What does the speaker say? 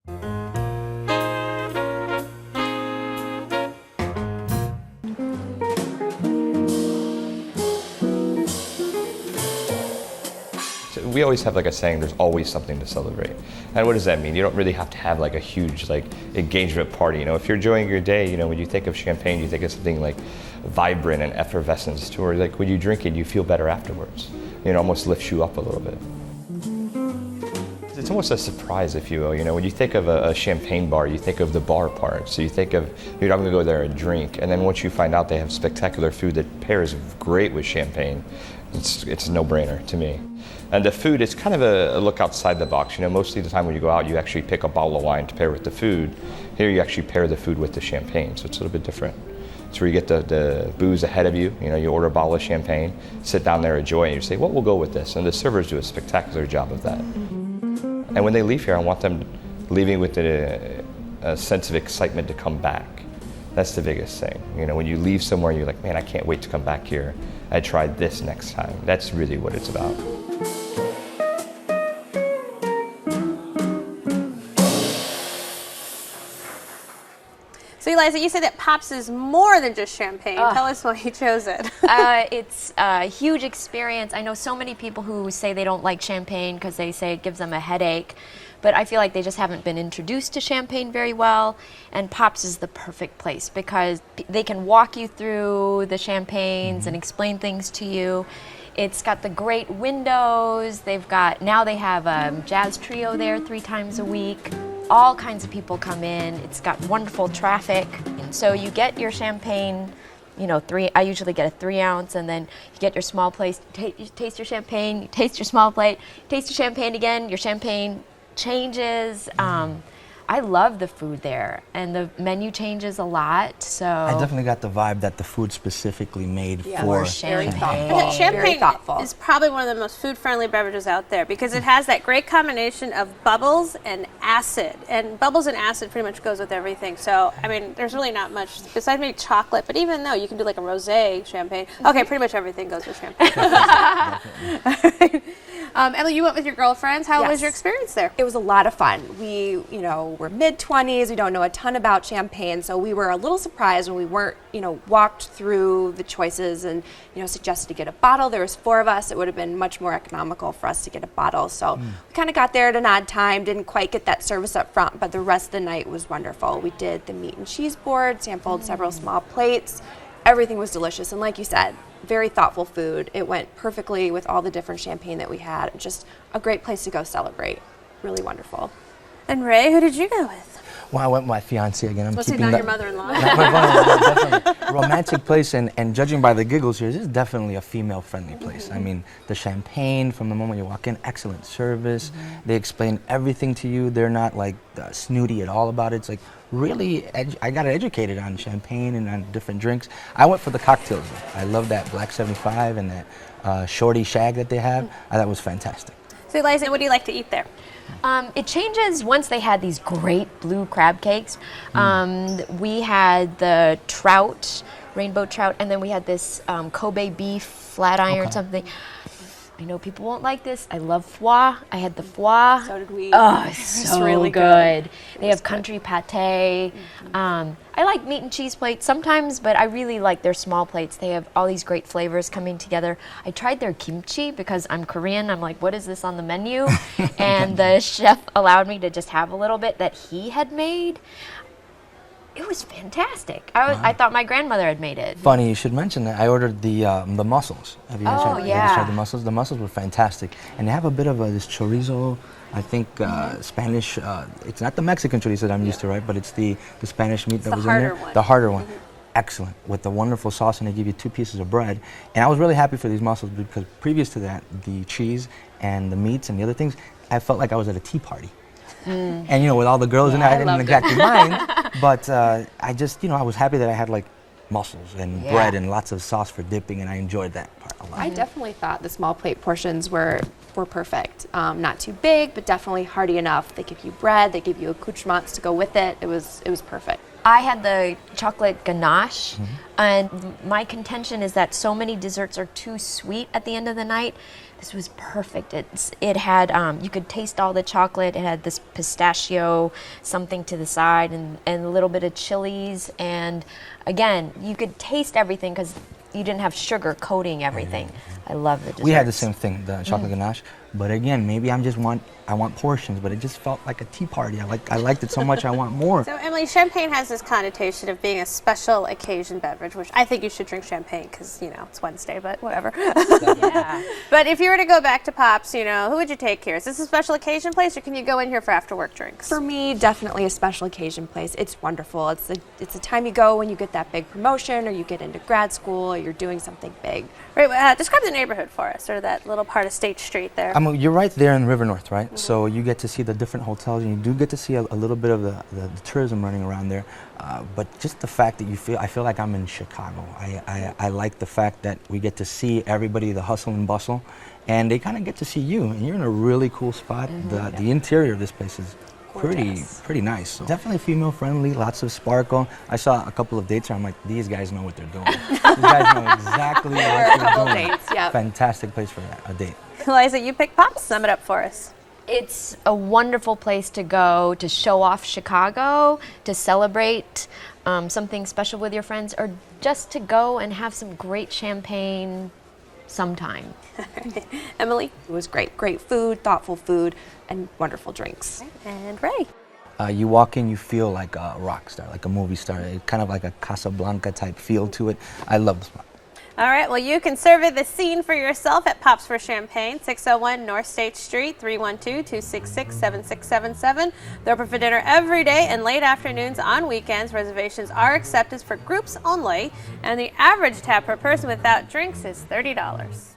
So we always have like a saying, there's always something to celebrate. And what does that mean? You don't really have to have like a huge like engagement party. You know, if you're enjoying your day, you know, when you think of champagne, you think of something like vibrant and effervescence to where like when you drink it, you feel better afterwards. You know, almost lifts you up a little bit. It's almost a surprise, if you will. You know, when you think of a champagne bar, you think of the bar part. So you think of, you're not going to go there and drink. And then once you find out they have spectacular food that pairs great with champagne, it's a no-brainer to me. And the food, it's kind of a look outside the box. You know, most of the time when you go out, you actually pick a bottle of wine to pair with the food. Here you actually pair the food with the champagne, so it's a little bit different. It's where you get the booze ahead of you. You know, you order a bottle of champagne, sit down there, enjoy, and you say, what will go with this? And the servers do a spectacular job of that. And when they leave here, I want them leaving with a sense of excitement to come back. That's the biggest thing. You know, when you leave somewhere, you're like, man, I can't wait to come back here. I tried this next time. That's really what it's about. So Eliza, you said that Pops is more than just champagne. Tell us why you chose it. It's a huge experience. I know so many people who say they don't like champagne because they say it gives them a headache, but I feel like they just haven't been introduced to champagne very well, and Pops is the perfect place because they can walk you through the champagnes and explain things to you. It's got the great windows. Now they have a jazz trio there 3 times a week. All kinds of people come in. It's got wonderful traffic. And so you get your champagne, you know, I usually get a 3 ounce, and then you get your small plate, you taste your champagne, you taste your small plate, taste your champagne again, your champagne changes. I love the food there, and the menu changes a lot. So I definitely got the vibe that the food specifically made for champagne. And champagne is probably one of the most food-friendly beverages out there because it has that great combination of bubbles and acid. And bubbles and acid pretty much goes with everything. So, I mean, there's really not much, besides maybe chocolate, but even though you can do like a rosé champagne. Okay, pretty much everything goes with champagne. Emily, you went with your girlfriends. How was your experience there? It was a lot of fun. We, we're mid-20s. We don't know a ton about champagne, so we were a little surprised when we weren't, walked through the choices and, suggested to get a bottle. There was 4 of us. It would have been much more economical for us to get a bottle. So we kind of got there at an odd time, didn't quite get that service up front, but the rest of the night was wonderful. We did the meat and cheese board, sampled several small plates. Everything was delicious, and like you said, very thoughtful food. It went perfectly with all the different champagne that we had. Just a great place to go celebrate. Really wonderful. And Ray, who did you go with? Well, I went with my fiance again. I'm keeping not your mother-in-law. Definitely romantic place, and judging by the giggles here, this is definitely a female-friendly place. I mean, the champagne from the moment you walk in, excellent service. They explain everything to you. They're not like snooty at all about it. It's like really, I got educated on champagne and on different drinks. I went for the cocktails though. I love that Black 75 and that Shorty Shag that they have. I thought it was fantastic. So Eliza, what do you like to eat there? It changes once they had these great blue crab cakes. We had the trout, rainbow trout, and then we had this Kobe beef flat iron something. I know people won't like this. I love foie. I had the foie. So did we. Oh, it's so really good. They have country pate. I like meat and cheese plates sometimes, but I really like their small plates. They have all these great flavors coming together. I tried their kimchi because I'm Korean. I'm like, what is this on the menu? And the chef allowed me to just have a little bit that he had made. It was fantastic. I thought my grandmother had made it. Funny you should mention that. I ordered the mussels. Have you guys tried the mussels? The mussels were fantastic, and they have a bit of this chorizo. I think Spanish. It's not the Mexican chorizo that I'm used to, right? But it's the Spanish meat that was in there. The harder one. Excellent, with the wonderful sauce, and they give you 2 pieces of bread. And I was really happy for these mussels because previous to that, the cheese and the meats and the other things, I felt like I was at a tea party. And with all the girls in there, I didn't exactly mind, but I just, I was happy that I had like mussels and bread and lots of sauce for dipping, and I enjoyed that part a lot. I definitely thought the small plate portions were perfect. Not too big, but definitely hearty enough. They give you bread, they give you accoutrements to go with it. It was perfect. I had the chocolate ganache, and my contention is that so many desserts are too sweet at the end of the night This was perfect. It had, you could taste all the chocolate. It had this pistachio something to the side and a little bit of chilies. And again, you could taste everything because you didn't have sugar coating everything. I love the desserts. We had the same thing, the chocolate ganache. But again, maybe I want portions, but it just felt like a tea party. I liked it so much I want more. So Emily, champagne has this connotation of being a special occasion beverage, which I think you should drink champagne because, it's Wednesday, but whatever. Yeah. But if you were to go back to Pops, who would you take here? Is this a special occasion place or can you go in here for after work drinks? For me, definitely a special occasion place. It's wonderful. It's the time you go when you get that big promotion or you get into grad school or you're doing something big. Right, describe the neighborhood for us, or that little part of State Street there. You're right there in River North, right? So you get to see the different hotels, and you do get to see a little bit of the tourism running around there. But just the fact that I feel like I'm in Chicago. I like the fact that we get to see everybody, the hustle and bustle, and they kind of get to see you, and you're in a really cool spot. The interior of this place is pretty nice. So definitely female friendly, lots of sparkle. I saw a couple of dates and I'm like, these guys know what they're doing. These guys know exactly what they're doing. Dates, yep. Fantastic place for a date. Eliza, you pick Pops. Sum it up for us. It's a wonderful place to go to show off Chicago, to celebrate something special with your friends, or just to go and have some great champagne sometime. Emily? It was great. Great food, thoughtful food, and wonderful drinks. And Ray? You walk in, you feel like a rock star, like a movie star. It's kind of like a Casablanca type feel to it. I love the spot. All right, well, you can survey the scene for yourself at Pops for Champagne, 601 North State Street, 312-266-7677. They're open for dinner every day and late afternoons on weekends. Reservations are accepted for groups only, and the average tab per person without drinks is $30.